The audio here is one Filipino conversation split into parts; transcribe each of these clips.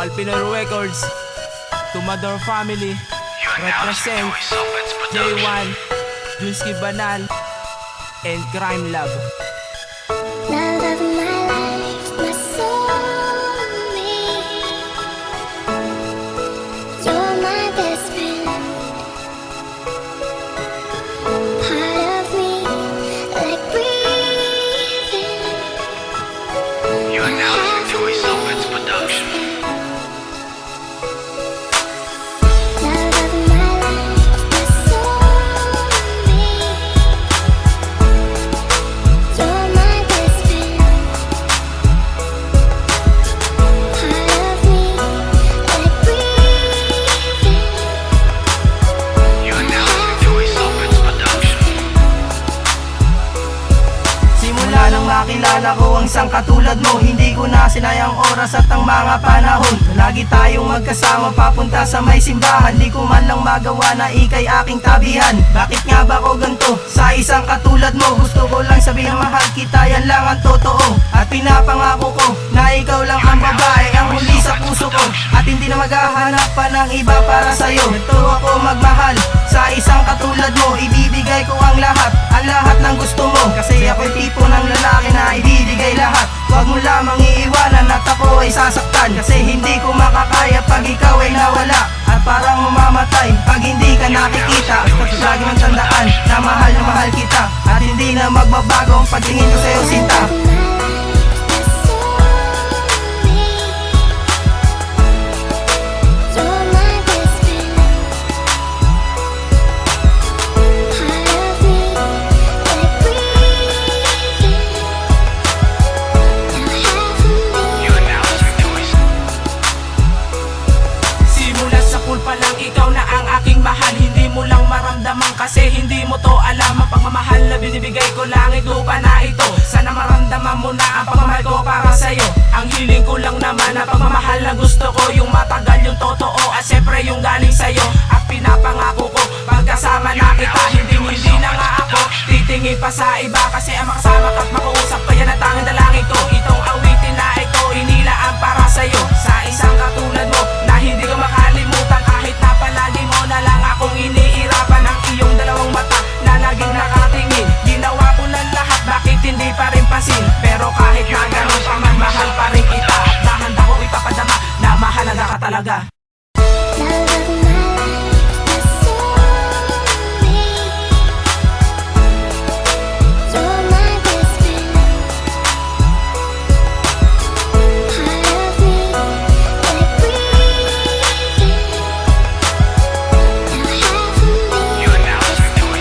Local Pinoy Records, Tumador Family, represent J1, Juski Banal, and Crime Lab. Love of my life, my soulmate. You're my best friend. Part of me, like breathing. You are now listening to a Soulmates production. Love of my life, my soulmate. You're my best friend. Part of me, like breathing. You are now listening to a Soulmates production. Simula nang makilala ko ang isang katulad mo, hindi ko na sinayang oras at ang mga panahon. Lagi tayong magkasama papunta sa may simbahan, di ko man lang magawa na ikay aking tabihan. Bakit nga ba ko ganito sa isang katulad mo? Gusto ko lang sabihin na mahal kita, yan lang ang totoo. At pinapangako ko na ikaw lang ang babae, ang huli sa puso ko. At hindi na maghahanap pa ng iba para sa'yo. Ito ako magmahal sa isang katulad mo, ibibigay ko ang lahat ng gusto mo. Kasi ako'y tipo ng lalaki na ibibigay lahat. Huwag mo lamang iiwanan at ako ay sasaktan, kasi hindi ko makakaya pag ikaw ay nawala. At parang mamamatay pag hindi ka nakikita. Basta lagi mong tandaan na mahal kita, at hindi na magbabago ang pagtingin ko sa'yo, sinta. You are now listening to a Simula sa pool pa lang, ikaw na ang aking mahal. Hindi mo lang maramdaman kasi hindi mo to alam. Ang pagmamahal na binibigay ko lang, ito pa na ito. Sana maramdaman mo na ang pagmamahal ko para sa'yo. Ang hiling ko lang naman na pagmamahal na gusto ko, yung matagal, yung totoo, at syempre yung galing sa'yo. At pinapangako ko, pagkasama na kita, hindi na nga ako titingin pa sa iba. Kasi ang makasama ka't makausap pa yan ang tanging dalangin ko. Itong awitin na ito, inilaan para sa'yo. Sa isang katulad mo, na hindi ko makalimutan. Kahit na palagi mo na lang akong iniirapan. Ang iyong dalawang mata na laging nakatingin. Ginawa ko ng lahat, bakit hindi pa rin pasin? Pero kahit na ganun pa man, mahal pa rin kita. At nahanda ko ipapadama na mahalaga ka talaga. You are now listening to a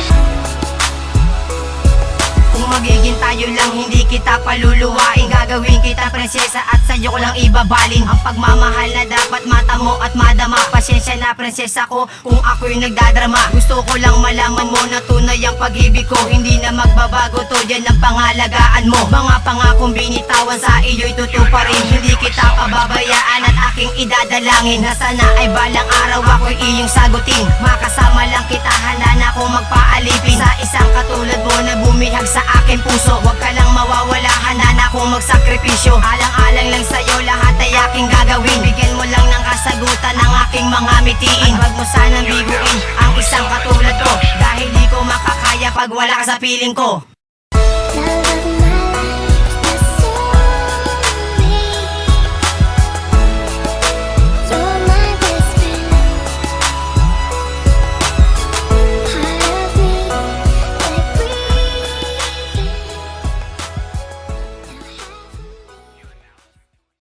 Kung magiging tayo lang, hindi kita paluluwain. Gagawin kita prinsesa at sa'yo ko lang ibabalin ang pagmamahal na dapat mata mo at madama. Pasensya na prinsesa ko kung ako'y nagdadrama. Gusto ko lang malaman mo na tunay ang pag-ibig ko, hindi na magbabago to, yan ang pangalagaan mo. Mga pangakong binitawan sa iyo'y tutuparin. Hindi kita pababayaan at aking idadalangin na sana ay balang araw ako'y iyong sagutin. Makasama lang kita, handa na akong magpaalipin sa isang katulad mo na bumihag sa aking puso. Huwag ka lang mawawala, handa na akong magsakripisyo. Alang-alang lang sa'yo, lahat ay aking gagawin. Bigyan mo lang ng kasagutan ng aking mga mitiin. At wag mo sanang biguin ang isang katulad ko, dahil di ko makakaya pag wala ka sa piling ko.